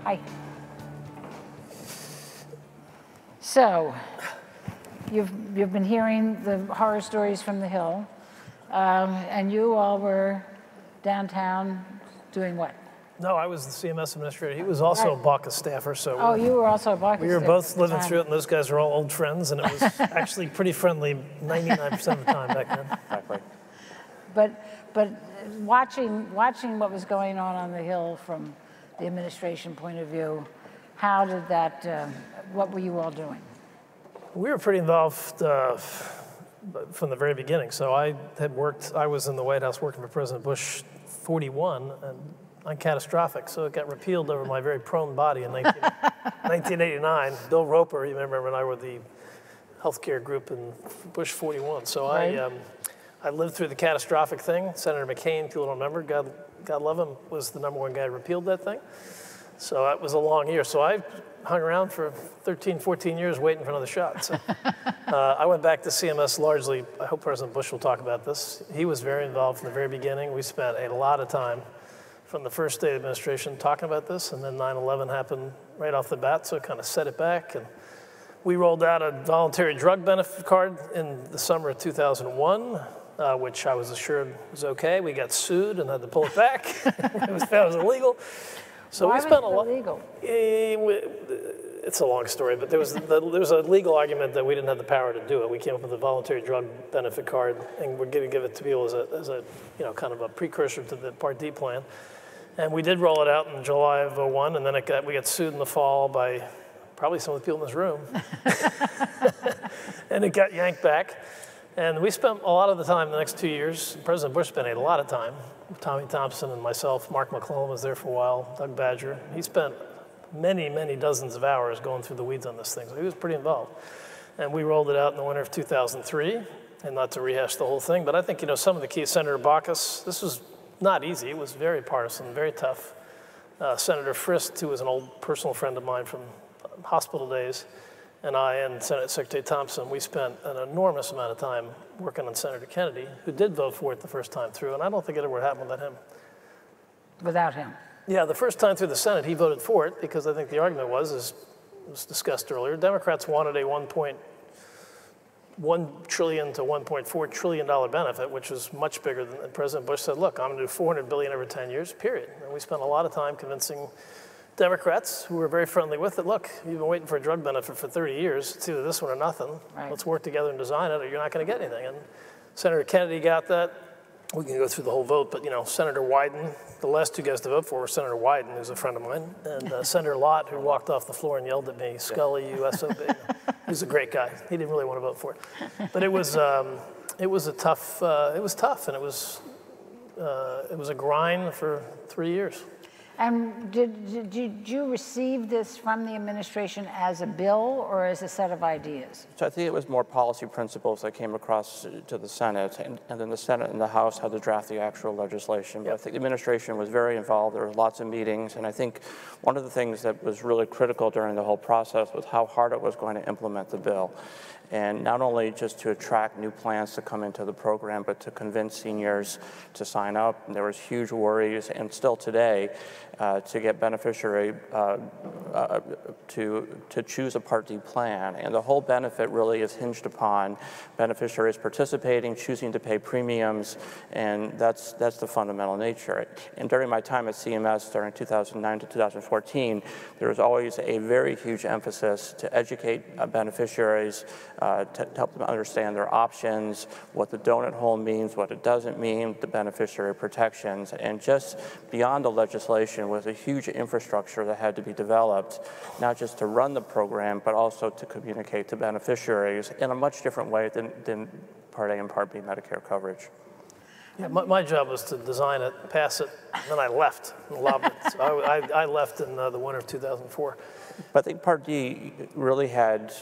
Hi. So, you've been hearing the horror stories from the Hill, and you all were downtown doing what? No, I was the CMS administrator. He was also a Baucus staffer, so oh, you were also a Baucus staffer. We were both living through it, and those guys were all old friends, and it was actually pretty friendly 99% of the time back then. Exactly. But watching what was going on the Hill from the administration point of view, how did that, what were you all doing? We were pretty involved from the very beginning. So I was in the White House working for President Bush 41 and on catastrophic. So it got repealed over my very prone body in 1989. Bill Roper, you remember, and I were the healthcare group in Bush 41. So right. I lived through the catastrophic thing. Senator McCain, people don't remember, God love him, was the #1 guy who repealed that thing. So that was a long year. So I hung around for 13, 14 years waiting for another shot. So I went back to CMS largely. I hope President Bush will talk about this. He was very involved from the very beginning. We spent a lot of time from the first day of administration talking about this, and then 9/11 happened right off the bat, so it kind of set it back. And we rolled out a voluntary drug benefit card in the summer of 2001, which I was assured was okay. We got sued and had to pull it back. It was found it was illegal. So Why we spent was it illegal? It's a long story, but there was a legal argument that we didn't have the power to do it. We came up with a voluntary drug benefit card, and we're going to give it to people as a kind of a precursor to the Part D plan. And we did roll it out in July of '01, and then we got sued in the fall by probably some of the people in this room, and it got yanked back. And we spent a lot of the time the next 2 years. President Bush spent a lot of time. Tommy Thompson and myself, Mark McClellan was there for a while, Doug Badger. He spent many, many dozens of hours going through the weeds on this thing. So he was pretty involved. And we rolled it out in the winter of 2003, and not to rehash the whole thing, but I think, some of the key, Senator Baucus, this was not easy. It was very partisan, very tough. Senator Frist, who was an old personal friend of mine from hospital days, and I and Senate Secretary Thompson, we spent an enormous amount of time working on Senator Kennedy, who did vote for it the first time through, and I don't think it ever would happen without him. Without him? Yeah, the first time through the Senate, he voted for it because I think the argument was discussed earlier, Democrats wanted a $1 trillion to $1.4 trillion benefit, which was much bigger than President Bush said, look, I'm going to do $400 billion over 10 years, period. And we spent a lot of time convincing Democrats, who were very friendly with it, look, you've been waiting for a drug benefit for 30 years. It's either this one or nothing. Right. Let's work together and design it, or you're not going to get anything. And Senator Kennedy got that. We can go through the whole vote, but Senator Wyden, the last two guys to vote for were Senator Wyden, who's a friend of mine, and Senator Lott, who walked off the floor and yelled at me, Scully, you SOB. He's a great guy. He didn't really want to vote for it. But it was tough, and it was a grind for 3 years. And did you receive this from the administration as a bill or as a set of ideas? So I think it was more policy principles that came across to the Senate, and then the Senate and the House had to draft the actual legislation. But I think the administration was very involved. There were lots of meetings, and I think one of the things that was really critical during the whole process was how hard it was going to implement the bill. And not only just to attract new plans to come into the program, but to convince seniors to sign up. And there was huge worries, and still today, to get beneficiary to choose a Part D plan. And the whole benefit really is hinged upon beneficiaries participating, choosing to pay premiums, and that's the fundamental nature. And during my time at CMS, during 2009 to 2014, there was always a very huge emphasis to educate beneficiaries, to help them understand their options, what the donut hole means, what it doesn't mean, the beneficiary protections, and just beyond the legislation was a huge infrastructure that had to be developed, not just to run the program, but also to communicate to beneficiaries in a much different way than Part A and Part B Medicare coverage. Yeah, my job was to design it, pass it, and then I left and lobbed it. So I left in the winter of 2004. But I think Part D really had,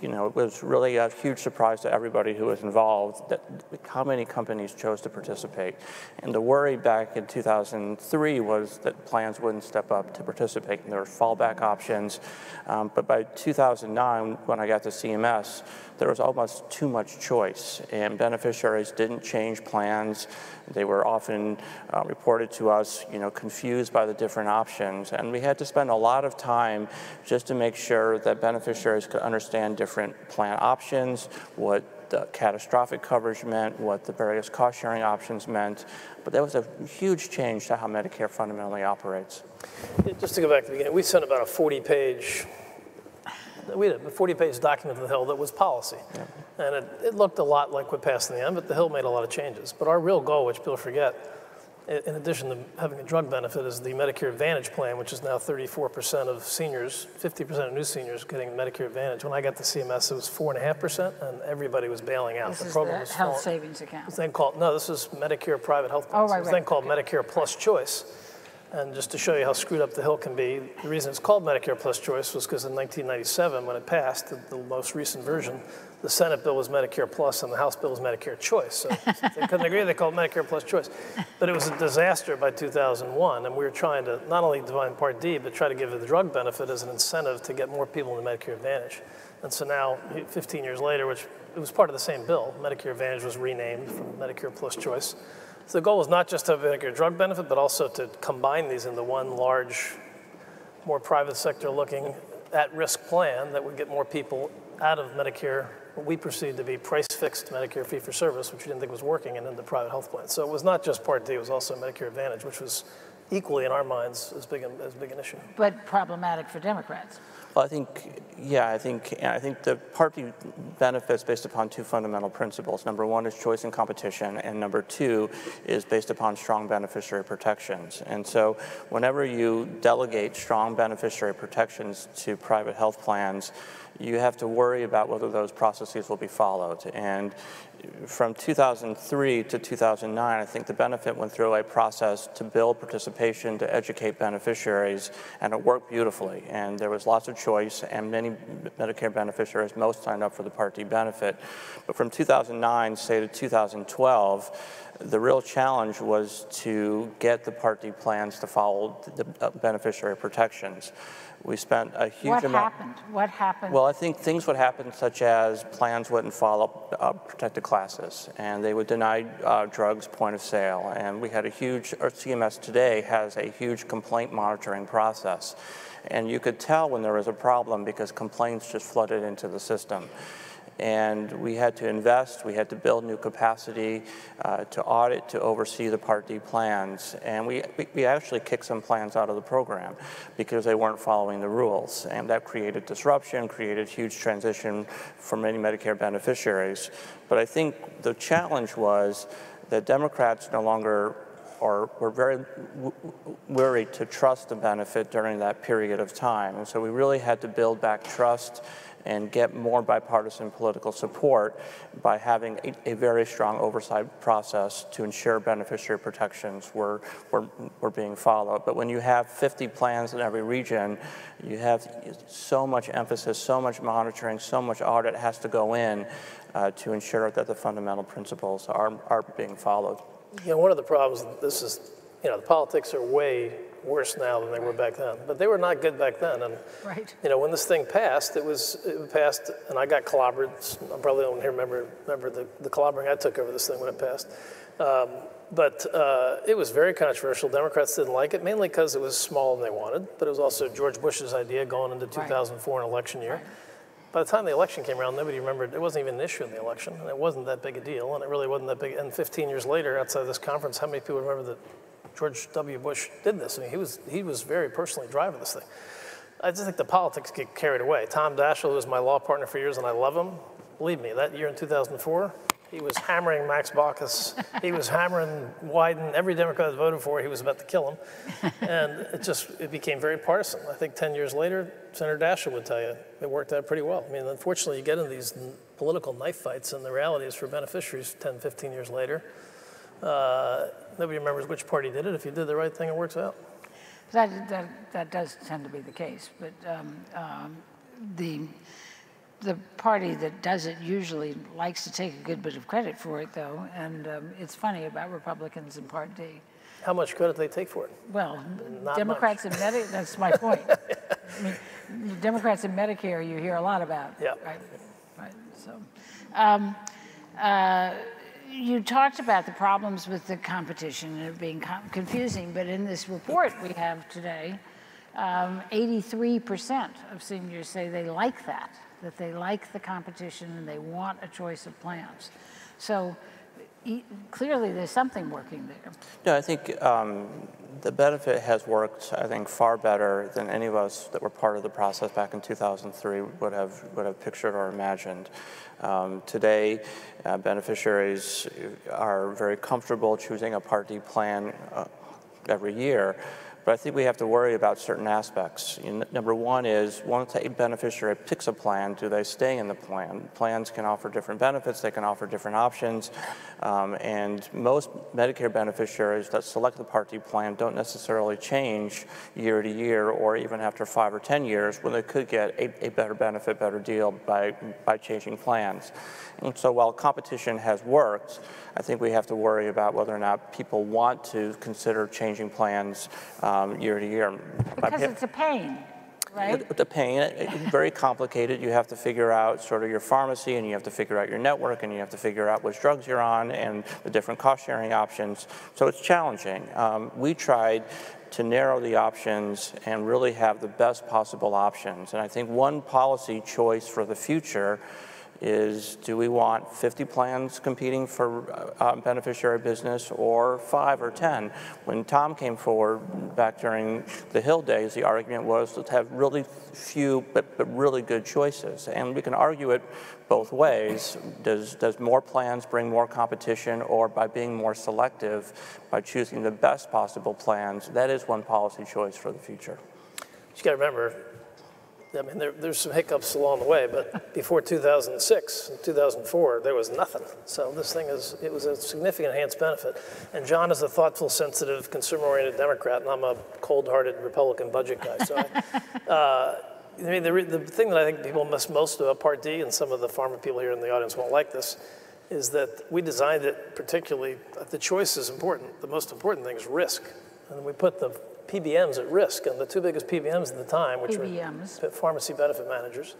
it was really a huge surprise to everybody who was involved that how many companies chose to participate. And the worry back in 2003 was that plans wouldn't step up to participate, and there were fallback options. But by 2009, when I got to CMS, there was almost too much choice, and beneficiaries didn't change plans. They were often reported to us, confused by the different options. And we had to spend a lot of time just to make sure that beneficiaries could understand different plan options, what the catastrophic coverage meant, what the various cost-sharing options meant. But that was a huge change to how Medicare fundamentally operates. Just to go back to the beginning, we sent about a 40-page document to the Hill that was policy. Yeah. And it looked a lot like what passed in the end, but the Hill made a lot of changes. But our real goal, which people forget, in addition to having a drug benefit, is the Medicare Advantage plan, which is now 34% of seniors, 50% of new seniors getting Medicare Advantage. When I got to CMS, it was 4.5%, and everybody was bailing out. This is the health savings account. This is Medicare private health plans. Oh, right, it was then called Medicare Plus Choice. And just to show you how screwed up the Hill can be, the reason it's called Medicare Plus Choice was because in 1997, when it passed, the most recent version, the Senate bill was Medicare Plus and the House bill was Medicare Choice. So they couldn't agree, they called it Medicare Plus Choice. But it was a disaster by 2001, and we were trying to not only define Part D, but try to give the drug benefit as an incentive to get more people into Medicare Advantage. And so now, 15 years later, which it was part of the same bill, Medicare Advantage was renamed from Medicare Plus Choice. So the goal was not just to have a Medicare drug benefit, but also to combine these into one large, more private sector looking at-risk plan that would get more people out of Medicare, what we perceived to be price-fixed Medicare fee-for-service, which we didn't think was working, and into private health plans. So it was not just Part D, it was also Medicare Advantage, which was equally, in our minds, as big an issue. But problematic for Democrats. Well, I think the Part D benefits based upon two fundamental principles. Number one is choice and competition, and number two is based upon strong beneficiary protections. And so whenever you delegate strong beneficiary protections to private health plans, you have to worry about whether those processes will be followed. And from 2003 to 2009, I think the benefit went through a process to build participation, to educate beneficiaries, and it worked beautifully. And there was lots of choice, and many Medicare beneficiaries, most signed up for the Part D benefit. But from 2009, say, to 2012, the real challenge was to get the Part D plans to follow the beneficiary protections. We spent a huge amount. What happened? Well, I think things would happen such as plans wouldn't follow protected classes, and they would deny drugs point of sale. And we had CMS today has a huge complaint monitoring process. And you could tell when there was a problem because complaints just flooded into the system. And we had to invest, we had to build new capacity to audit, to oversee the Part D plans. And we actually kicked some plans out of the program because they weren't following the rules. And that created disruption, created huge transition for many Medicare beneficiaries. But I think the challenge was that Democrats no longer were very worried to trust the benefit during that period of time. And so we really had to build back trust and get more bipartisan political support by having a very strong oversight process to ensure beneficiary protections were being followed. But when you have 50 plans in every region, you have so much emphasis, so much monitoring, so much audit has to go in to ensure that the fundamental principles are being followed. One of the problems, the politics are way worse now than they were back then, but they were not good back then. And right. When this thing passed, it passed, and I got clobbered. I probably don't remember the clobbering I took over this thing when it passed. But it was very controversial. Democrats didn't like it, mainly because it was smaller than they wanted, but it was also George Bush's idea going into 2004, an election year. Right. By the time the election came around, nobody remembered. It wasn't even an issue in the election, and it wasn't that big a deal, and it really wasn't that big. And 15 years later, outside of this conference, how many people remember that George W. Bush did this? I mean, he was very personally driving this thing. I just think the politics get carried away. Tom Daschle, who was my law partner for years, and I love him. Believe me, that year in 2004, he was hammering Max Baucus. He was hammering Wyden. Every Democrat that voted for it, he was about to kill him. And it became very partisan. I think 10 years later, Senator Daschle would tell you it worked out pretty well. I mean, unfortunately, you get into these political knife fights, and the reality is for beneficiaries 10, 15 years later, nobody remembers which party did it. If you did the right thing, it works out. That does tend to be the case. But the party that does it usually likes to take a good bit of credit for it, though. And it's funny about Republicans and Part D. How much credit do they take for it? Well, not Democrats much. and Medicare, that's my point. I mean, Democrats and Medicare you hear a lot about. Yeah. Right. So, you talked about the problems with the competition and it being confusing, but in this report we have today, 83% of seniors say they like that they like the competition and they want a choice of plans. So clearly there's something working there. Yeah, I think the benefit has worked, I think, far better than any of us that were part of the process back in 2003 would have pictured or imagined. Today, beneficiaries are very comfortable choosing a Part D plan every year. But I think we have to worry about certain aspects. Number one is, once a beneficiary picks a plan, do they stay in the plan? Plans can offer different benefits, they can offer different options, and most Medicare beneficiaries that select the Part D plan don't necessarily change year to year or even after 5 or 10 years when they could get a better benefit, better deal by changing plans. And so while competition has worked, I think we have to worry about whether or not people want to consider changing plans year to year. Because it's a pain, right? It's a pain. It's very complicated. You have to figure out sort of your pharmacy, and you have to figure out your network, and you have to figure out which drugs you're on and the different cost-sharing options. So it's challenging. We tried to narrow the options and really have the best possible options. And I think one policy choice for the future is, do we want 50 plans competing for beneficiary business or 5 or 10? When Tom came forward back during the Hill days, the argument was to have really few but really good choices. And we can argue it both ways. Does more plans bring more competition, or by being more selective, by choosing the best possible plans? That is one policy choice for the future. You got to remember, I mean, there's some hiccups along the way, but before 2006 and 2004, there was nothing. So this thing it was a significant enhanced benefit. And John is a thoughtful, sensitive, consumer-oriented Democrat, and I'm a cold-hearted Republican budget guy. So I mean, the thing that I think people miss most about Part D, and some of the pharma people here in the audience won't like this, is that we designed it particularly, the choice is important. The most important thing is risk. And we put the PBMs at risk, and the two biggest PBMs at the time, which were pharmacy benefit managers,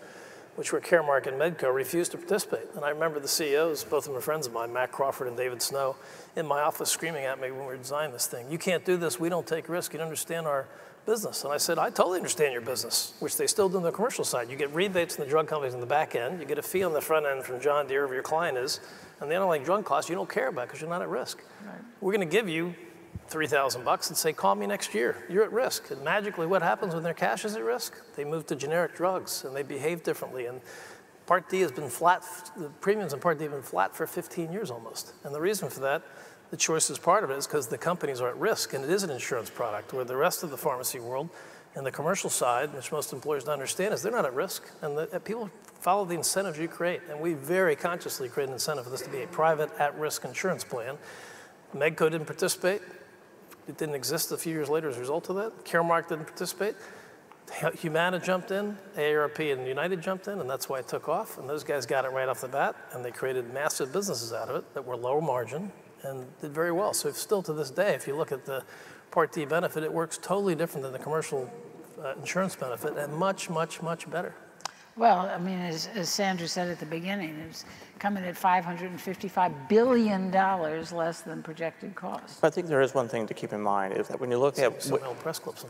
which were Caremark and Medco, refused to participate. And I remember the CEOs, both of them are friends of mine, Matt Crawford and David Snow, in my office screaming at me when we were designing this thing, "You can't do this, we don't take risk, you don't understand our business." And I said, "I totally understand your business," which they still do on the commercial side. You get rebates from the drug companies in the back end, you get a fee on the front end from John Deere, whoever your client is, and the underlying drug costs you don't care about because you're not at risk. Right. We're gonna give you $3,000 and say, call me next year, you're at risk. And magically what happens when their cash is at risk? They move to generic drugs and they behave differently. And Part D has been flat, the premiums in Part D have been flat for 15 years almost. And the reason for that, the choice is part of it, is because the companies are at risk, and it is an insurance product, where the rest of the pharmacy world and the commercial side, which most employers don't understand, is they're not at risk. And people follow the incentives you create. And we very consciously create an incentive for this to be a private at-risk insurance plan. Medco didn't participate. It didn't exist a few years later as a result of that. Caremark didn't participate. Humana jumped in, AARP and United jumped in, and that's why it took off. And those guys got it right off the bat, and they created massive businesses out of it that were low margin and did very well. So still to this day, if you look at the Part D benefit, it works totally different than the commercial insurance benefit, and much, much, much better. Well, I mean, as Sandra said at the beginning, it's coming at $555 billion less than projected cost. I think there is one thing to keep in mind, is that when you look at press clips.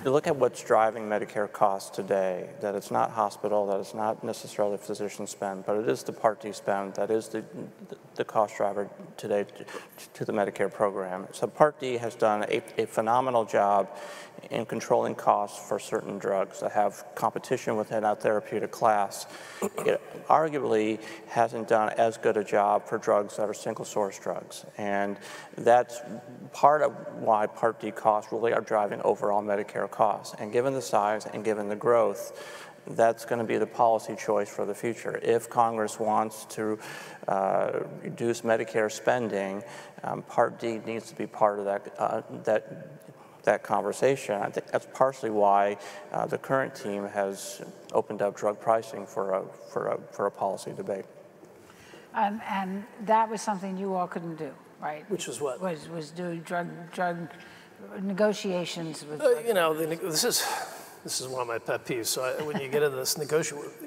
You look at what's driving Medicare costs today, that it's not hospital, that it's not necessarily physician spend, but it is the Part D spend that is the cost driver today to the Medicare program. So Part D has done a phenomenal job in controlling costs for certain drugs that have competition within our therapeutic class. It arguably hasn't done as good a job for drugs that are single source drugs. And that's part of why Part D costs really are driving overall Medicare costs. And given the size and given the growth, that's going to be the policy choice for the future. If Congress wants to reduce Medicare spending, Part D needs to be part of that conversation. I think that's partially why the current team has opened up drug pricing for a policy debate. And that was something you all couldn't do, right? Which was what? Was do drug negotiations with. You know, this is This is one of my pet peeves. So when you get into this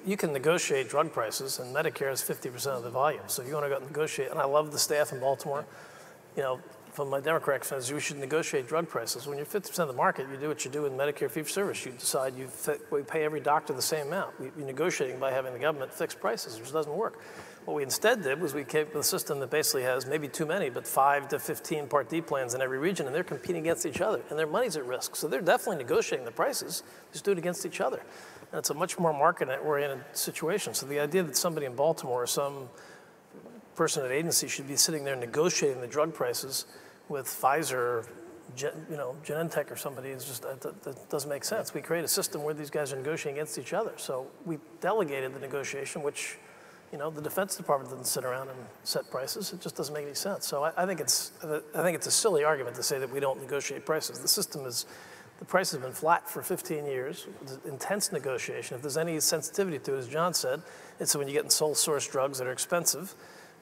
you can negotiate drug prices, and Medicare is 50% of the volume. So if you want to go negotiate, and I love the staff in Baltimore, you know, from my Democratic friends, we should negotiate drug prices. When you're 50% of the market, you do what you do in Medicare fee-for-service. You decide we pay every doctor the same amount. We're negotiating by having the government fix prices, which doesn't work. What we instead did was we came up with a system that basically has maybe too many, but 5 to 15 Part D plans in every region, and they're competing against each other, and their money's at risk. So they're definitely negotiating the prices, just do it against each other. And it's a much more market-oriented situation. So the idea that somebody in Baltimore or some person at agency should be sitting there negotiating the drug prices with Pfizer, Genentech or somebody, is just, that doesn't make sense. We create a system where these guys are negotiating against each other. So we delegated the negotiation, which, you know, the Defense Department doesn't sit around and set prices. It just doesn't make any sense. So I think it's a silly argument to say that we don't negotiate prices. The price has been flat for 15 years, intense negotiation. If there's any sensitivity to it, as John said, it's when you get in sole source drugs that are expensive.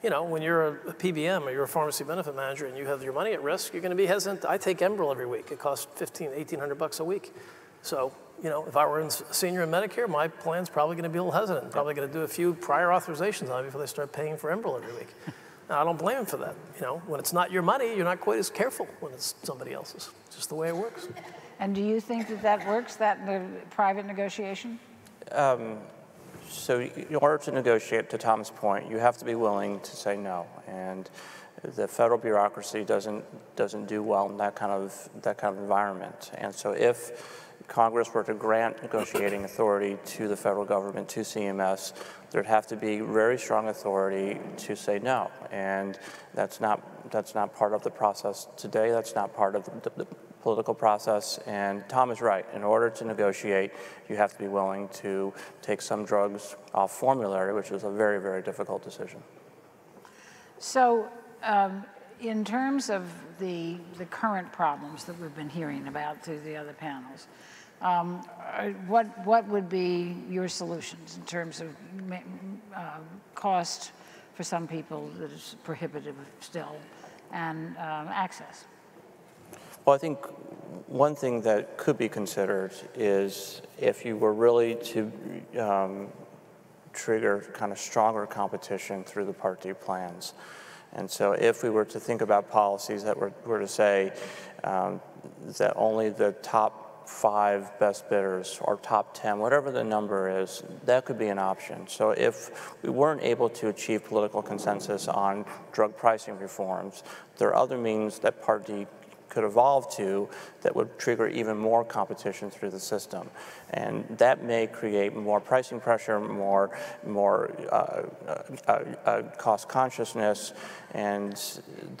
You know, when you're a PBM or you're a pharmacy benefit manager and you have your money at risk, you're going to be hesitant. I take Enbrel every week. It costs $1,800 a week. So, you know, if I were a senior in Medicare, my plan's probably going to be a little hesitant. I'm probably going to do a few prior authorizations on it before they start paying for Enbrel every week. Now, I don't blame them for that. You know, when it's not your money, you're not quite as careful when it's somebody else's. It's just the way it works. And do you think that works, that private negotiation? So in order to negotiate, to Tom's point, you have to be willing to say no. And the federal bureaucracy doesn't do well in that kind of environment. And so if Congress were to grant negotiating authority to the federal government, to CMS, there'd have to be very strong authority to say no. And that's not part of the process today. That's not part of the political process. And Tom is right. In order to negotiate, you have to be willing to take some drugs off formulary, which is a very, very difficult decision. So in terms of the current problems that we've been hearing about through the other panels, what would be your solutions in terms of cost for some people that is prohibitive still, and access? Well, I think one thing that could be considered is if you were really to trigger kind of stronger competition through the Part D plans. And so if we were to think about policies that were to say that only the top 5 best bidders or top 10, whatever the number is, that could be an option. So if we weren't able to achieve political consensus on drug pricing reforms, there are other means that Part D could evolve to that would trigger even more competition through the system. And that may create more pricing pressure, more cost consciousness. And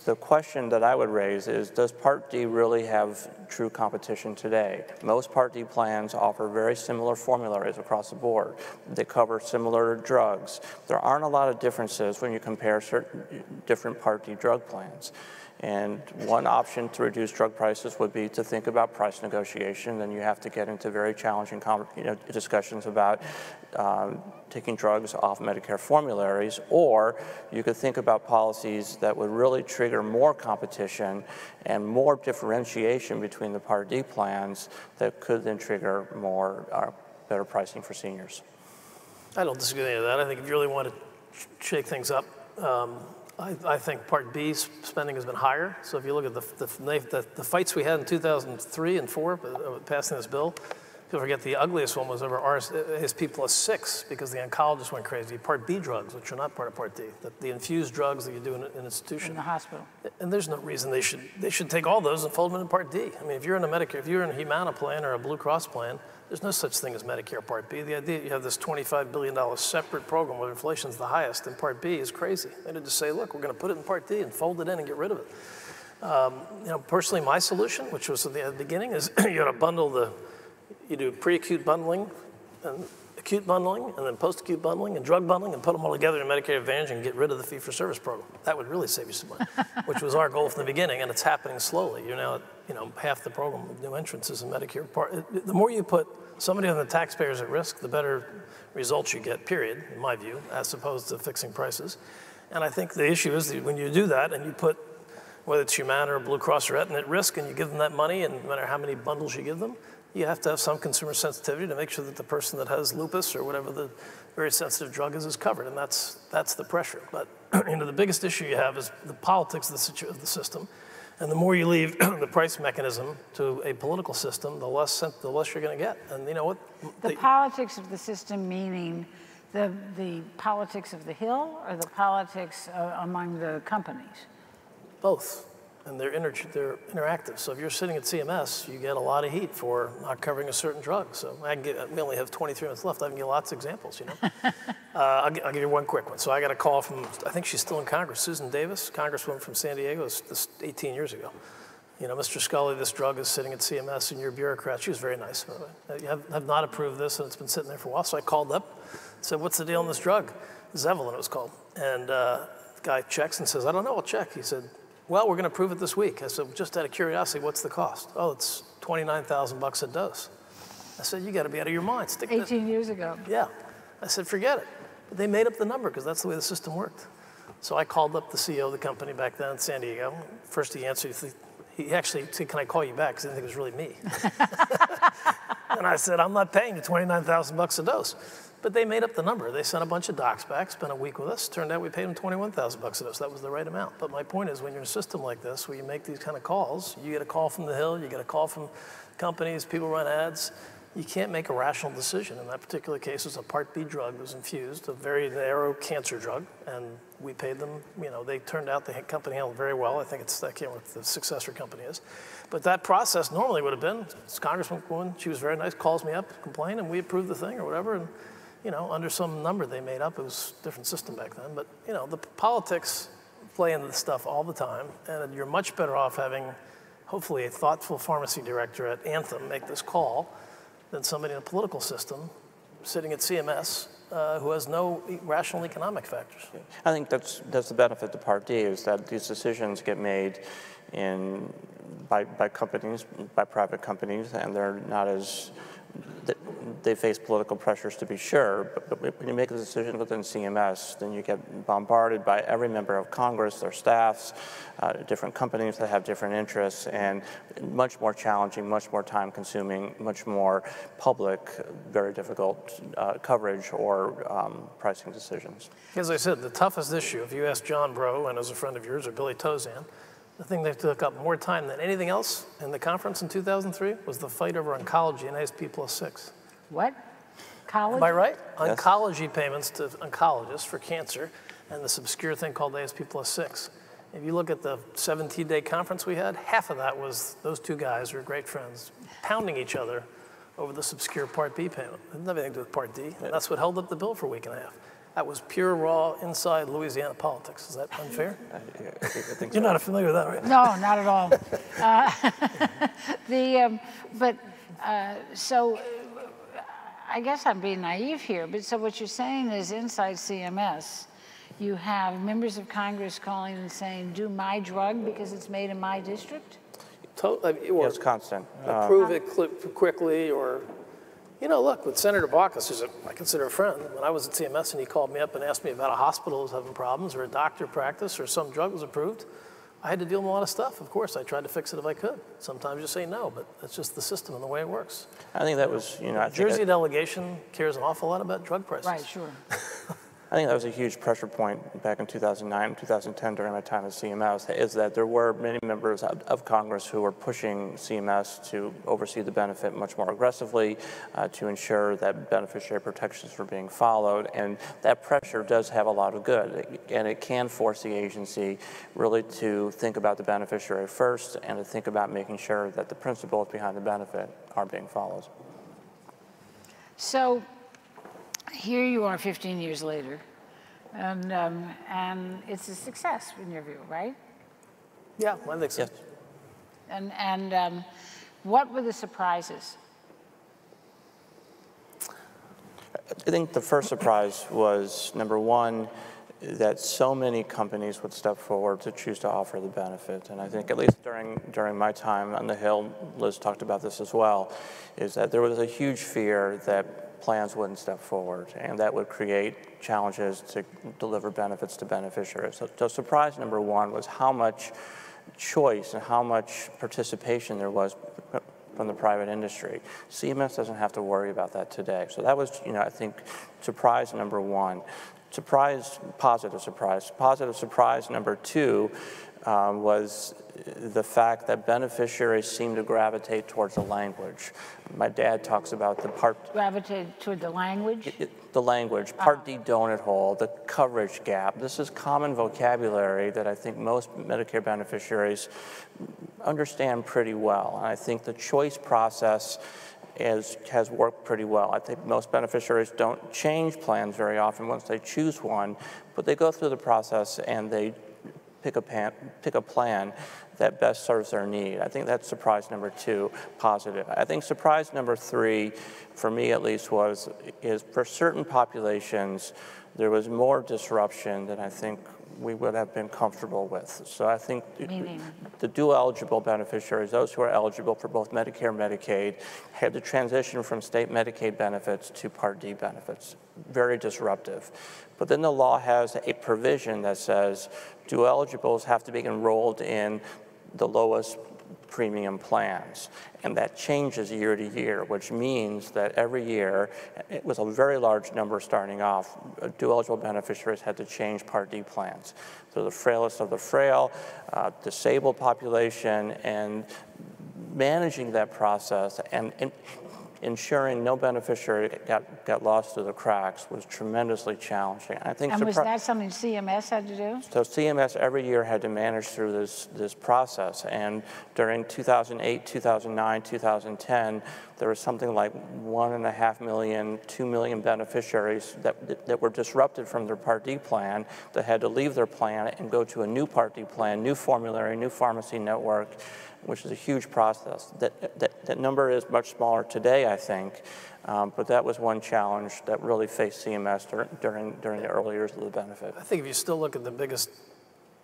the question that I would raise is, does Part D really have true competition today? Most Part D plans offer very similar formularies across the board. They cover similar drugs. There aren't a lot of differences when you compare certain different Part D drug plans. And one option to reduce drug prices would be to think about price negotiation. Then you have to get into very challenging discussions about taking drugs off Medicare formularies, or you could think about policies that would really trigger more competition and more differentiation between the Part D plans that could then trigger more better pricing for seniors. I don't disagree with any of that. I think if you really want to shake things up, I think Part B spending has been higher. So if you look at the fights we had in 2003 and 4 passing this bill, don't forget the ugliest one was over ASP plus 6 because the oncologist went crazy. Part B drugs, which are not part of Part D, the infused drugs that you do in an institution. In the hospital. And there's no reason they should take all those and fold them into Part D. I mean, if you're in a Medicare, if you're in a Humana plan or a Blue Cross plan, there's no such thing as Medicare Part B. The idea that you have this $25 billion separate program where inflation's the highest in Part B is crazy. They need to say, look, we're going to put it in Part D and fold it in and get rid of it. Personally, my solution, which was at the beginning, is you got to bundle you do pre-acute bundling and acute bundling and then post-acute bundling and drug bundling and put them all together in Medicare Advantage and get rid of the fee-for-service program. That would really save you some money, which was our goal from the beginning, and it's happening slowly. You're now at half the program of new entrants is in Medicare Part. The more you put somebody on the taxpayers at risk, the better results you get, period, in my view, as opposed to fixing prices. And I think the issue is that when you do that and you put whether it's Humana or Blue Cross or Aetna at risk, and you give them that money, and no matter how many bundles you give them, you have to have some consumer sensitivity to make sure that the person that has lupus or whatever the very sensitive drug is covered, and that's the pressure. But the biggest issue you have is the politics of the system, and the more you leave the price mechanism to a political system, the less you're going to get. And you know what? The politics of the system meaning the politics of the Hill or the politics among the companies? Both. And they're interactive. So if you're sitting at CMS, you get a lot of heat for not covering a certain drug. So we only have 23 minutes left. I can give you lots of examples, I'll give you one quick one. So I got a call from, I think she's still in Congress, Susan Davis, Congresswoman from San Diego, this 18 years ago. Mr. Scully, this drug is sitting at CMS and you're a bureaucrat. She was very nice. You have not approved this and it's been sitting there for a while. So I called up, said, what's the deal on this drug? Zevalin it was called. And the guy checks and says, I don't know, I'll check. He said, well, we're going to approve it this week. I said, just out of curiosity, what's the cost? Oh, it's $29,000 a dose. I said, you got to be out of your mind. 18 years ago. Yeah. I said, forget it. But they made up the number because that's the way the system worked. So I called up the CEO of the company back then in San Diego. First he answered, he actually said, can I call you back? Because I didn't think it was really me. And I said, I'm not paying you $29,000 a dose. But they made up the number. They sent a bunch of docs back, spent a week with us. Turned out we paid them $21,000 a dose. That was the right amount. But my point is, when you're in a system like this, where you make these kind of calls, you get a call from the Hill, you get a call from companies, people run ads. You can't make a rational decision. In that particular case, it was a Part B drug that was infused, a very narrow cancer drug, and we paid them. They turned out the company handled very well. I can't remember what the successor company is. But that process normally would have been, this congresswoman, she was very nice, calls me up, complain, and we approved the thing or whatever. And, under some number they made up. It was a different system back then. But, the politics play into this stuff all the time. And you're much better off having, hopefully, a thoughtful pharmacy director at Anthem make this call than somebody in a political system sitting at CMS who has no rational economic factors. I think that's the benefit to Part D, is that these decisions get made by companies, by private companies, and they're not as, they face political pressures to be sure, but when you make a decision within CMS, then you get bombarded by every member of Congress, their staffs, different companies that have different interests, and much more challenging, much more time consuming, much more public, very difficult coverage or pricing decisions. As I said, the toughest issue, if you ask John Breaux, and as a friend of yours, or Billy Tozan, the thing that took up more time than anything else in the conference in 2003 was the fight over oncology and ASP plus 6. What? College? Am I right? Yes. Oncology payments to oncologists for cancer and this obscure thing called ASP plus 6. If you look at the 17-day conference we had, half of that was those two guys who are great friends pounding each other over this obscure Part B payment. It didn't have anything to do with Part D. And that's what held up the bill for a week and a half. That was pure, raw, inside Louisiana politics. Is that unfair? I think You're so. not familiar with that, right? No, not at all. So I guess I'm being naive here, but so what you're saying is inside CMS, you have members of Congress calling and saying, do my drug because it's made in my district? It's constant. Approve it quickly, or, look, with Senator Baucus, who's I consider a friend, when I was at CMS and he called me up and asked me about a hospital that was having problems or a doctor practice or some drug was approved, I had to deal with a lot of stuff. Of course, I tried to fix it if I could. Sometimes you say no, but that's just the system and the way it works. I think that was, Jersey delegation cares an awful lot about drug prices. Right, sure. I think that was a huge pressure point back in 2009, 2010 during my time at CMS, is that there were many members of Congress who were pushing CMS to oversee the benefit much more aggressively, to ensure that beneficiary protections were being followed, and that pressure does have a lot of good, and it can force the agency really to think about the beneficiary first and to think about making sure that the principles behind the benefit are being followed. So here you are 15 years later, and it's a success in your view, right? Yeah, I think so. Yes. And what were the surprises? I think the first surprise was, number one, that so many companies would step forward to choose to offer the benefit. And I think at least during my time on the Hill, Liz talked about this as well, is that there was a huge fear that plans wouldn't step forward, and that would create challenges to deliver benefits to beneficiaries. So surprise number one was how much choice and how much participation there was from the private industry. CMS doesn't have to worry about that today. So that was, I think, surprise number one. Positive surprise. Positive surprise number two was the fact that beneficiaries seem to gravitate towards the language. My dad talks about the part... Gravitate toward the language? The language, Part D donut hole, the coverage gap. This is common vocabulary that I think most Medicare beneficiaries understand pretty well. And I think the choice process has worked pretty well. I think most beneficiaries don't change plans very often once they choose one, but they go through the process and they pick a plan that best serves their need. I think that's surprise number two, positive. I think surprise number three, for me at least, is for certain populations, there was more disruption than I think we would have been comfortable with. So I think the dual eligible beneficiaries, those who are eligible for both Medicare and Medicaid, had to transition from state Medicaid benefits to Part D benefits. Very disruptive. But then the law has a provision that says dual eligibles have to be enrolled in the lowest premium plans. And that changes year to year, which means that every year, it was a very large number starting off, dual eligible beneficiaries had to change Part D plans. So the frailest of the frail, disabled population, and managing that process and ensuring no beneficiary got lost through the cracks was tremendously challenging. I think. And was that something CMS had to do? So CMS every year had to manage through this process, and during 2008, 2009, 2010, there was something like 1.5 million, 2 million beneficiaries that were disrupted from their Part D plan, that had to leave their plan and go to a new Part D plan, new formulary, new pharmacy network, which is a huge process. That number is much smaller today, I think, but that was one challenge that really faced CMS during the early years of the benefit. I think if you still look at the biggest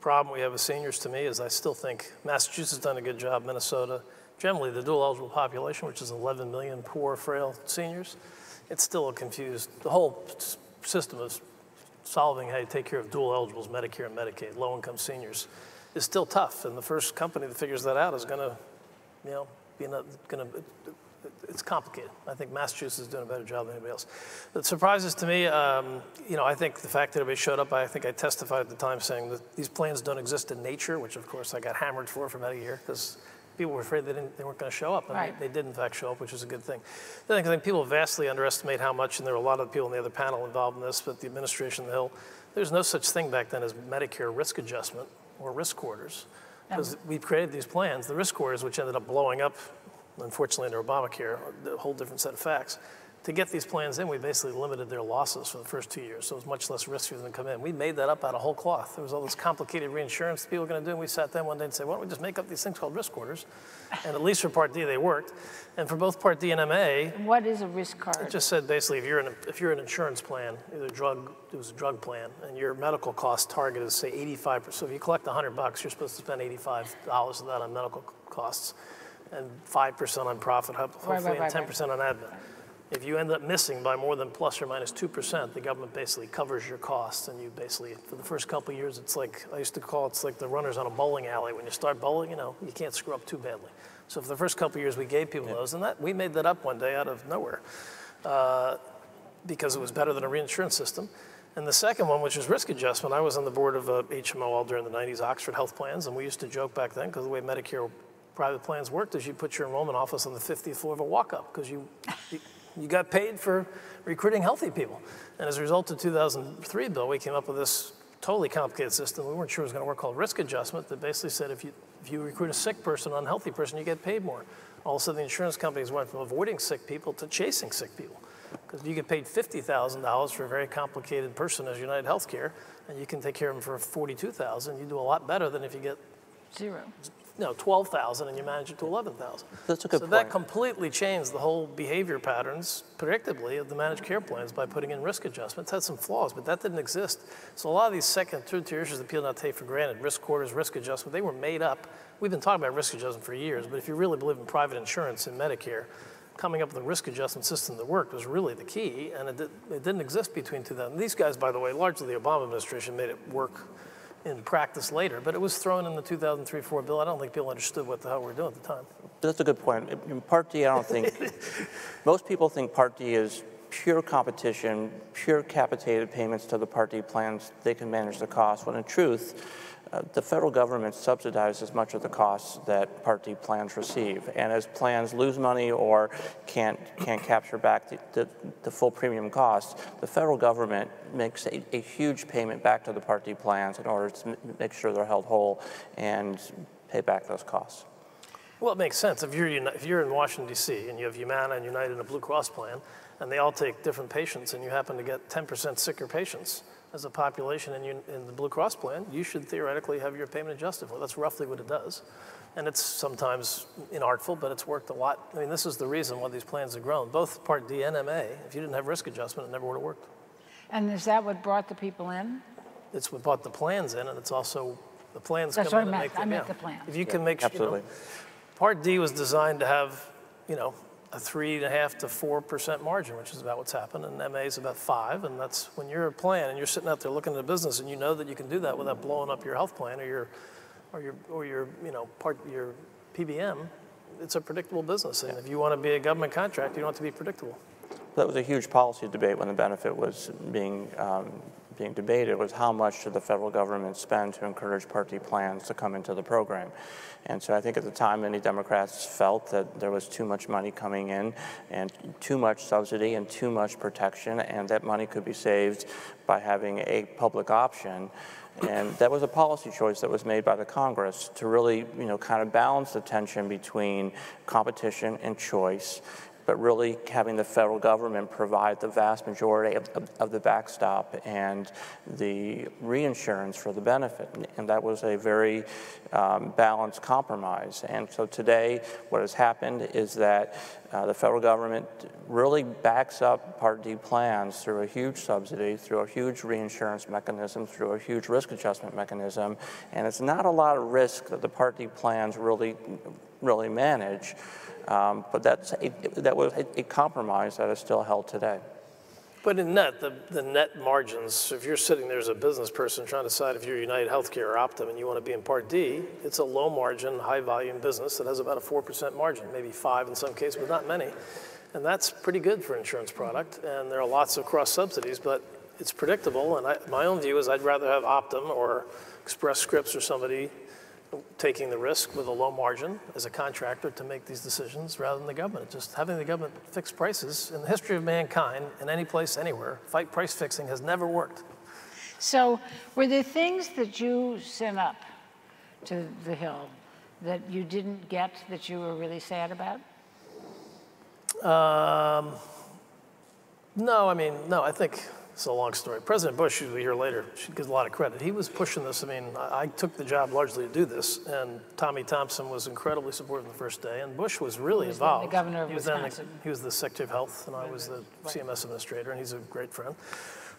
problem we have with seniors, to me, is I still think Massachusetts has done a good job, Minnesota. Generally, the dual eligible population, which is 11 million poor, frail seniors, it's still a confused, the whole system of solving how you take care of dual eligibles, Medicare and Medicaid, low-income seniors, is still tough, and the first company that figures that out is going to, it's complicated. I think Massachusetts is doing a better job than anybody else. The surprises to me, I think the fact that everybody showed up, I think I testified at the time saying that these plans don't exist in nature, which of course I got hammered for about a year because people were afraid they weren't going to show up, and right. they did in fact show up, which is a good thing. I think people vastly underestimate how much, and there were a lot of people in the other panel involved in this, but the administration on the Hill, there's no such thing back then as Medicare risk adjustment or risk corridors, because we created these plans, the risk corridors, which ended up blowing up, unfortunately, under Obamacare, a whole different set of facts. To get these plans in, we basically limited their losses for the first 2 years, so it was much less risky for them to come in. We made that up out of whole cloth. There was all this complicated reinsurance people were going to do, and we sat down one day and said, why don't we just make up these things called risk corridors? And at least for Part D, they worked. And for both Part D and MA, what is a risk card? it just said basically if you're an insurance plan, either it was a drug plan, and your medical cost target is say 85%. So if you collect $100, you're supposed to spend $85 of that on medical costs, and 5% on profit, hopefully, and 10% on admin. If you end up missing by more than plus or minus 2%, the government basically covers your costs, and you basically, for the first couple of years, it's like, I used to call it's like the runners on a bowling alley. When you start bowling, you can't screw up too badly. So for the first couple of years, we gave people those, and we made that up one day out of nowhere because it was better than a reinsurance system. And the second one, which is risk adjustment, I was on the board of HMO all during the 90s, Oxford Health Plans, and we used to joke back then, because the way Medicare private plans worked is you put your enrollment office on the 50th floor of a walk-up, because you got paid for recruiting healthy people. And as a result of the 2003 bill, we came up with this totally complicated system we weren't sure it was going to work, called risk adjustment, that basically said if you recruit a sick person, an unhealthy person, you get paid more. All of a sudden, the insurance companies went from avoiding sick people to chasing sick people. Because you get paid $50,000 for a very complicated person as United Healthcare, and you can take care of them for $42,000. You do a lot better than if you get zero. No, 12,000 and you manage it to 11,000. That's a good point. So that completely changed the whole behavior patterns, predictably, of the managed care plans by putting in risk adjustments. It had some flaws, but that didn't exist. So a lot of these second, third-tier issues that people not take for granted, risk corridors, risk adjustment, they were made up. We've been talking about risk adjustment for years, but if you really believe in private insurance and Medicare, coming up with a risk adjustment system that worked was really the key, and it didn't exist between 2000. These guys, by the way, largely the Obama administration made it work in practice later, but it was thrown in the 2003-4 bill. I don't think people understood what the hell we were doing at the time. That's a good point. In Part D, I don't think, most people think Part D is pure competition, pure capitated payments to the Part D plans. They can manage the cost, when in truth, the federal government subsidizes much of the costs that Part D plans receive. And as plans lose money or can't capture back the full premium costs, the federal government makes a huge payment back to the Part D plans in order to make sure they're held whole and pay back those costs. Well, it makes sense. If you're in Washington, D.C., and you have Humana and United and a Blue Cross plan, and they all take different patients, and you happen to get 10% sicker patients as a population in the Blue Cross plan, you should theoretically have your payment adjusted for. That's roughly what it does. And it's sometimes inartful, but it's worked a lot. I mean, this is the reason why these plans have grown. Both Part D and MA, if you didn't have risk adjustment, it never would have worked. And is that what brought the people in? It's what brought the plans in, and it's also the plans That's come what in I and meant. make them. I meant the plans. If you can make sure, Absolutely. Part D was designed to have, a 3.5% to 4% margin, which is about what's happened, and MA is about 5%, and that's when you're a plan and you're sitting out there looking at a business and you know that you can do that without blowing up your health plan or your PBM. It's a predictable business, and if you want to be a government contractor, you want it to be predictable. That was a huge policy debate when the benefit was being debated, was how much should the federal government spend to encourage Part D plans to come into the program. And so I think at the time many Democrats felt that there was too much money coming in and too much subsidy and too much protection, and that money could be saved by having a public option. And that was a policy choice that was made by the Congress to really, kind of balance the tension between competition and choice, but really having the federal government provide the vast majority of the backstop and the reinsurance for the benefit. And that was a very balanced compromise. And so today, what has happened is that the federal government really backs up Part D plans through a huge subsidy, through a huge reinsurance mechanism, through a huge risk adjustment mechanism. And it's not a lot of risk that the Part D plans really manage. But that was a compromise that is still held today. But in net, the net margins, if you're sitting there as a business person trying to decide if you're United Healthcare or Optum and you want to be in Part D, it's a low margin, high volume business that has about a 4% margin, maybe 5% in some cases, but not many. And that's pretty good for an insurance product. And there are lots of cross subsidies, but it's predictable. And my own view is I'd rather have Optum or Express Scripts or somebody taking the risk with a low margin as a contractor to make these decisions rather than the government. Just having the government fix prices in the history of mankind, in any place, anywhere, fight price fixing has never worked. So were there things that you sent up to the Hill that you didn't get that you were really sad about? No, I think it's a long story. President Bush, who we hear later, she gives a lot of credit. He was pushing this. I took the job largely to do this, and Tommy Thompson was incredibly supportive the first day, and Bush was really involved. The governor of Wisconsin. He was the Secretary of Health, and I was the CMS administrator, and he's a great friend.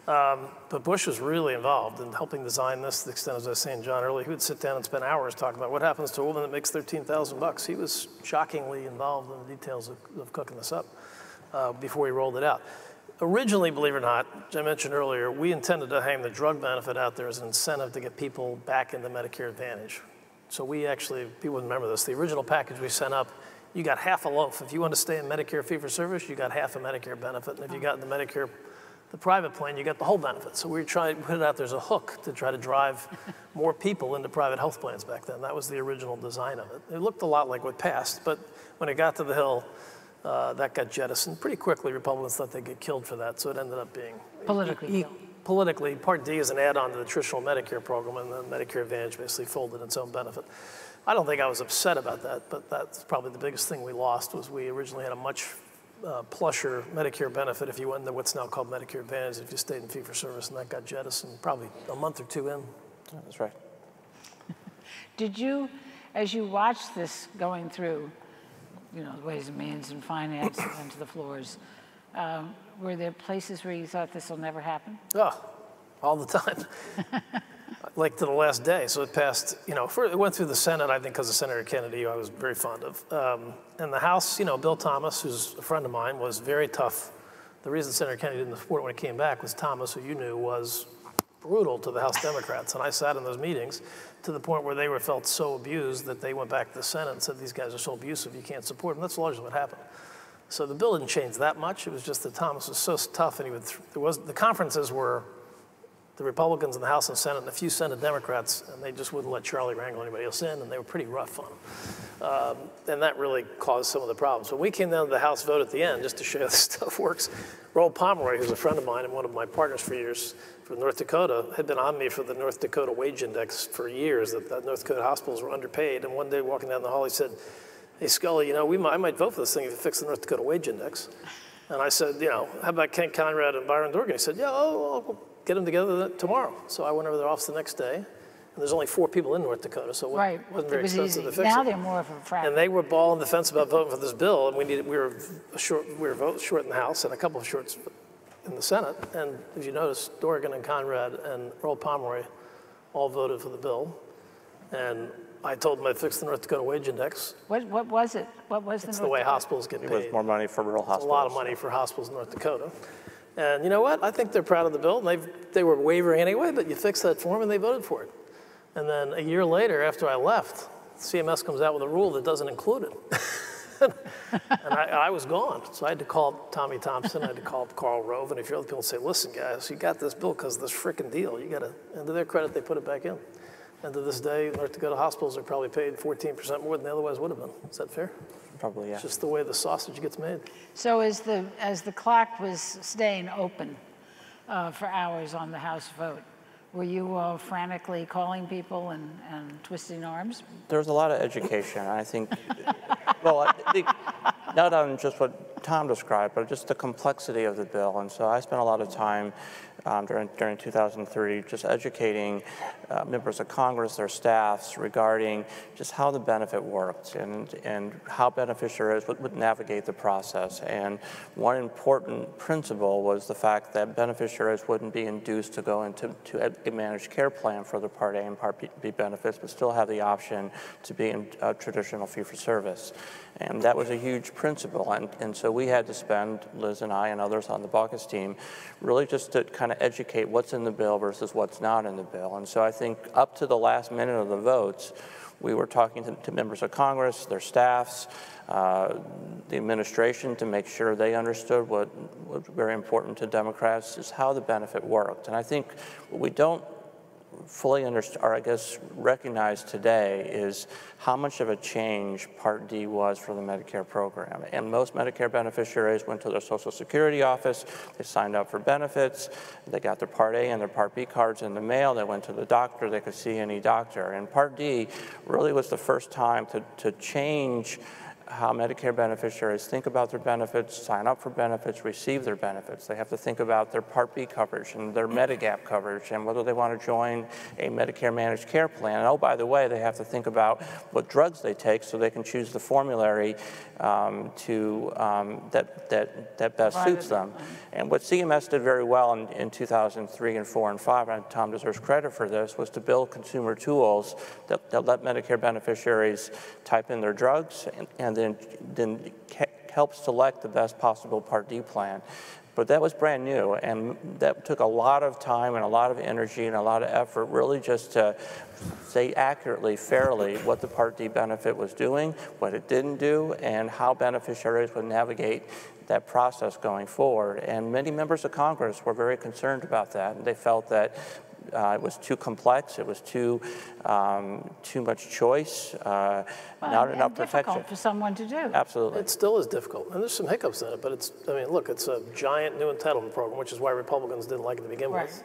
But Bush was really involved in helping design this to the extent, as I was saying, John earlier, he would sit down and spend hours talking about what happens to a woman that makes $13,000. He was shockingly involved in the details of cooking this up before he rolled it out. Originally, believe it or not, as I mentioned earlier, we intended to hang the drug benefit out there as an incentive to get people back into Medicare Advantage. So we actually, people wouldn't remember this, the original package we sent up, you got half a loaf. If you want to stay in Medicare fee-for-service, you got half a Medicare benefit. And if you got in the Medicare, the private plan, you got the whole benefit. So we were trying to put it out there as a hook to try to drive more people into private health plans back then. That was the original design of it. It looked a lot like what passed, but when it got to the Hill, that got jettisoned pretty quickly. Republicans thought they'd get killed for that, so it ended up being politically. Part D is an add-on to the traditional Medicare program, and then Medicare Advantage basically folded its own benefit. I don't think I was upset about that, but that's probably the biggest thing we lost. Was we originally had a much plusher Medicare benefit if you went into what's now called Medicare Advantage if you stayed in fee-for-service, and that got jettisoned probably a month or two in. Yeah, that's right. Did you, as you watched this going through, the Ways and Means and Finance and to the floors, were there places where you thought this will never happen? Oh, all the time. Like to the last day. So it passed, it went through the Senate, I think, because of Senator Kennedy, who I was very fond of. And the House, Bill Thomas, who's a friend of mine, was very tough. The reason Senator Kennedy didn't support it when it came back was Thomas, who you knew was brutal to the House Democrats. And I sat in those meetings to the point where they felt so abused that they went back to the Senate and said, these guys are so abusive, you can't support them. That's largely what happened. So the bill didn't change that much. It was just that Thomas was so tough, and the conferences were the Republicans in the House and Senate and a few Senate Democrats, and they just wouldn't let Charlie wrangle anybody else in, and they were pretty rough on him. And that really caused some of the problems. When we came down to the House vote at the end, just to show you how this stuff works, Roll Pomeroy, who's a friend of mine and one of my partners for years from North Dakota, had been on me for the North Dakota wage index for years, that North Dakota hospitals were underpaid. And one day walking down the hall, he said, hey, Scully, you know, I might vote for this thing if you fix the North Dakota wage index. And I said, you know, how about Kent Conrad and Byron Dorgan? He said, yeah, I'll get them together tomorrow. So I went over to their office the next day. And there's only 4 people in North Dakota, so it wasn't very expensive to fix now it. they're more of a fraction. And they were balling the fence about voting for this bill, and we were short in the House and a couple of shorts in the Senate. And as you notice, Dorgan and Conrad and Earl Pomeroy all voted for the bill. And I told them I'd fix the North Dakota wage index. What was it? What was It's the way hospitals get paid. It was more money for rural hospitals. It's a lot of money for hospitals in North Dakota. And you know what? I think they're proud of the bill. And they were wavering anyway, but you fixed that for them and they voted for it. And then a year later, after I left, CMS comes out with a rule that doesn't include it. And I was gone. So I had to call Tommy Thompson, I had to call Carl Rove, and a few other people and say, listen, guys, you got this bill because of this frickin' deal. You got to, and to their credit, they put it back in. And to this day, North Dakota hospitals are probably paid 14% more than they otherwise would have been. Is that fair? Probably, yeah. It's just the way the sausage gets made. So as the clock was staying open for hours on the House vote, were you frantically calling people and twisting arms? There was a lot of education. I think, well, I think not on just what Tom described, but just the complexity of the bill. And so I spent a lot of time during 2003 just educating members of Congress, their staffs, regarding just how the benefit worked and how beneficiaries would navigate the process. And one important principle was the fact that beneficiaries wouldn't be induced to go into a managed care plan for the Part A and Part B benefits, but still have the option to be in traditional fee-for-service. And that was a huge principle. And so we had to spend, Liz and I and others on the caucus team, really just to kind of educate what's in the bill versus what's not in the bill. And so I think up to the last minute of the votes, we were talking to members of Congress, their staffs, the administration, to make sure they understood what was very important to Democrats is how the benefit worked. And I think what we don't fully understand, or I guess recognize today, is how much of a change Part D was for the Medicare program. And most Medicare beneficiaries went to their Social Security office, they signed up for benefits, they got their Part A and their Part B cards in the mail, they went to the doctor, they could see any doctor. And Part D really was the first time to change how Medicare beneficiaries think about their benefits, sign up for benefits, receive their benefits. They have to think about their Part B coverage and their Medigap coverage and whether they want to join a Medicare managed care plan. And oh, by the way, they have to think about what drugs they take so they can choose the formulary that best suits them. And what CMS did very well in 2003 and 4 and 5, and Tom deserves credit for this, was to build consumer tools that let Medicare beneficiaries type in their drugs and then help select the best possible Part D plan. But that was brand new, and that took a lot of time and a lot of energy and a lot of effort really just to say accurately, fairly, what the Part D benefit was doing, what it didn't do, and how beneficiaries would navigate that process going forward. And many members of Congress were very concerned about that, and they felt that it was too complex, it was too much choice, not enough protection. Difficult for someone to do. Absolutely. It still is difficult, and there's some hiccups in it, but it's, I mean, look, it's a giant new entitlement program, which is why Republicans didn't like it to begin with,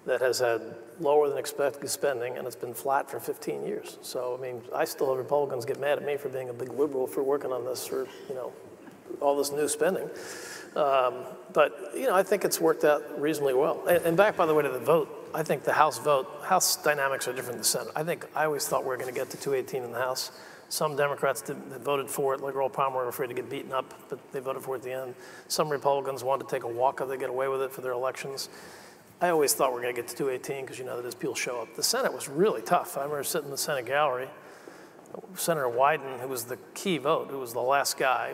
that has had lower than expected spending, and it's been flat for 15 years. So, I mean, I still have Republicans get mad at me for being a big liberal for working on this, for, you know, all this new spending. But, you know, I think it's worked out reasonably well. And back, by the way, to the vote, I think the House vote, House dynamics are different than the Senate. I always thought we were going to get to 218 in the House. Some Democrats that voted for it, like Earl Palmer, were afraid to get beaten up, but they voted for it at the end. Some Republicans wanted to take a walk if they get away with it for their elections. I always thought we were going to get to 218 because you know that as people show up. The Senate was really tough. I remember sitting in the Senate gallery. Senator Wyden, who was the key vote, who was the last guy,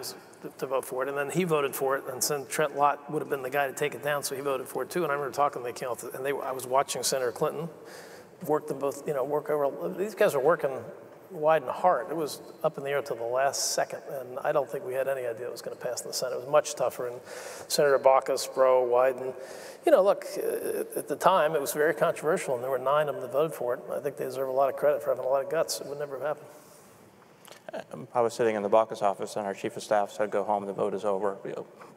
to vote for it, and then he voted for it, and then Trent Lott would have been the guy to take it down, so he voted for it too. And I remember talking to the account, and I was watching Senator Clinton work them both, work over. These guys are working wide and hard. It was up in the air till the last second, and I don't think we had any idea it was going to pass in the Senate. It was much tougher, and Senator Baca, Sproul, Wyden. Look, at the time, it was very controversial, and there were 9 of them that voted for it. I think they deserve a lot of credit for having a lot of guts. It would never have happened. I was sitting in the Baca's office, and our chief of staff said, "Go home, the vote is over."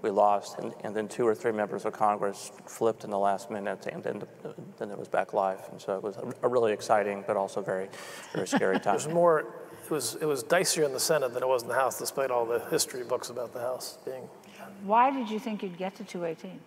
We lost, and then 2 or 3 members of Congress flipped in the last minute, and then it was back live. And so it was a really exciting, but also very, very scary time. It was dicier in the Senate than it was in the House, despite all the history books about the House being. Why did you think you'd get to 218?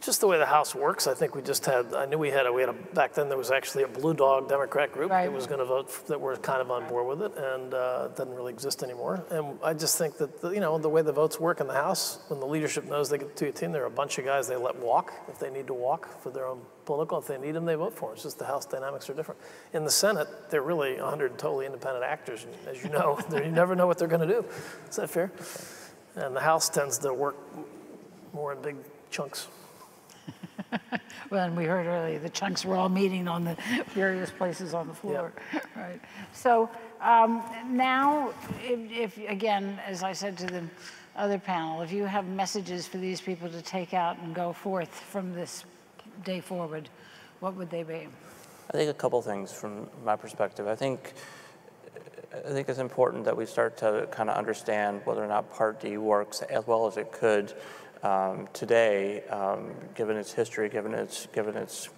Just the way the House works. I think we just had, I knew we had back then there was actually a blue dog Democrat group that was going to vote, that were kind of on board with it, and it doesn't really exist anymore. And I just think that, the way the votes work in the House, when the leadership knows they get to 218, there are a bunch of guys they let walk if they need to walk for their own political. If they need them, they vote for them. It's just the House dynamics are different. In the Senate, they're really 100 totally independent actors, and as you know, you never know what they're going to do. Is that fair? And the House tends to work more in big chunks. Well, and we heard earlier the chunks were all meeting on the various places on the floor, right? So now, if again, as I said to the other panel, if you have messages for these people to take out and go forth from this day forward, what would they be? I think a couple things from my perspective. I think it's important that we start to kind of understand whether or not Part D works as well as it could today, given its history, given its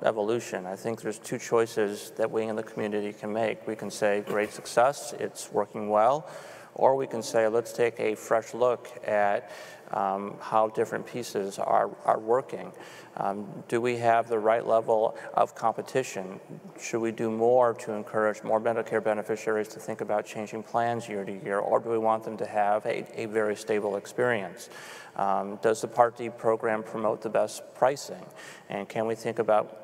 evolution. I think there's 2 choices that we in the community can make. We can say, great success, it's working well, or we can say, let's take a fresh look at how different pieces are working. Do we have the right level of competition? Should we do more to encourage more Medicare beneficiaries to think about changing plans year to year, or do we want them to have a very stable experience? Does the Part D program promote the best pricing? And can we think about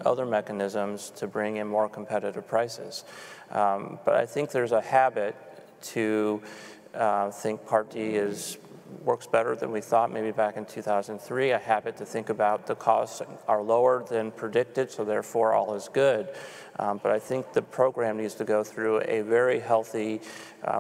other mechanisms to bring in more competitive prices? But I think there's a habit to think Part D works better than we thought maybe back in 2003, a habit to think about the costs are lower than predicted, so therefore all is good. But I think the program needs to go through a very healthy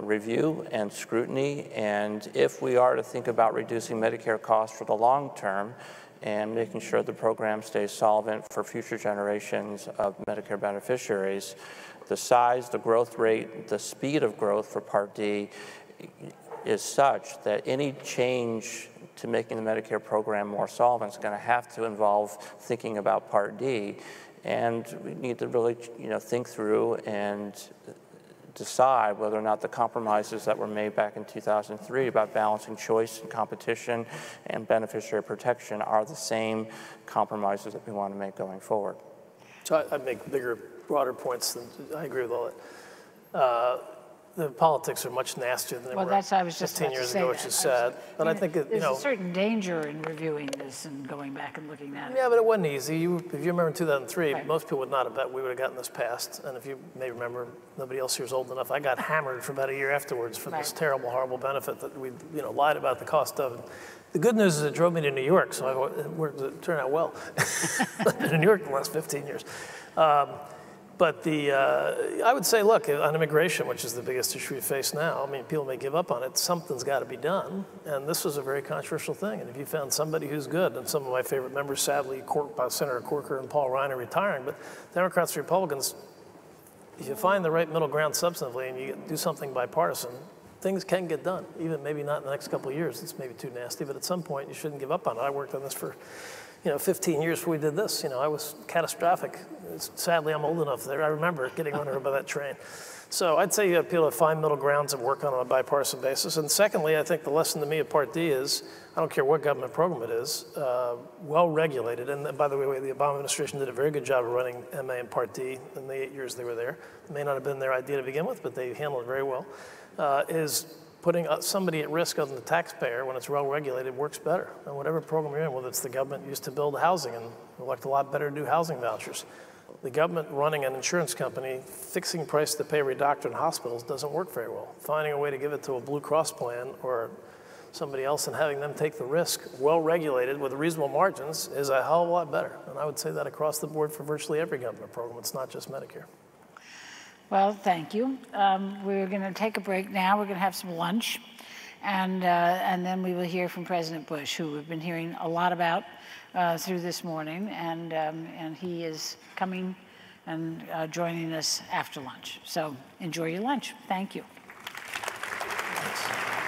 review and scrutiny, and if we are to think about reducing Medicare costs for the long term and making sure the program stays solvent for future generations of Medicare beneficiaries, the size, the growth rate, the speed of growth for Part D is such that any change to making the Medicare program more solvent is going to have to involve thinking about Part D, and we need to really, think through and decide whether or not the compromises that were made back in 2003 about balancing choice and competition and beneficiary protection are the same compromises that we want to make going forward. So I'd make bigger, broader points than I agree with all that. The politics are much nastier than they were I was just 15 years ago, which is sad. But I think there's a certain danger in reviewing this and going back and looking at it. Yeah, but it wasn't easy. If you remember in 2003, most people would not have bet we would have gotten this passed. And if you may remember, nobody else here is old enough. I got hammered for about a year afterwards for this terrible, horrible benefit that we, lied about the cost of. The good news is it drove me to New York, so it turned out well. I've been in New York the last 15 years. But I would say, look, on immigration, which is the biggest issue we face now, I mean, people may give up on it. Something's got to be done. And this was a very controversial thing. And if you found somebody who's good, and some of my favorite members, sadly, Senator Corker and Paul Ryan are retiring, but Democrats and Republicans, if you find the right middle ground substantively and you do something bipartisan, things can get done. Even maybe not in the next couple of years. It's maybe too nasty, but at some point you shouldn't give up on it. I worked on this for 15 years before we did this. I was catastrophic. Sadly, I'm old enough there. I remember getting run over by that train. So I'd say you have people to find middle grounds and work on a bipartisan basis. And secondly, I think the lesson to me of Part D is, I don't care what government program it is, well-regulated. And by the way, the Obama administration did a very good job of running MA and Part D in the 8 years they were there. It may not have been their idea to begin with, but they handled it very well, is putting somebody at risk other than the taxpayer when it's well-regulated works better. And whatever program you're in, whether it's the government used to build housing, and it looked a lot better to do housing vouchers. the government running an insurance company, fixing price to pay every doctor in hospitals doesn't work very well. Finding a way to give it to a Blue Cross plan or somebody else and having them take the risk, well regulated with reasonable margins, is a hell of a lot better. And I would say that across the board for virtually every government program. It's not just Medicare. Well, thank you. We're going to take a break now. We're going to have some lunch. And then we will hear from President Bush, who we've been hearing a lot about through this morning. And he is coming and joining us after lunch. So enjoy your lunch. Thank you. Thanks.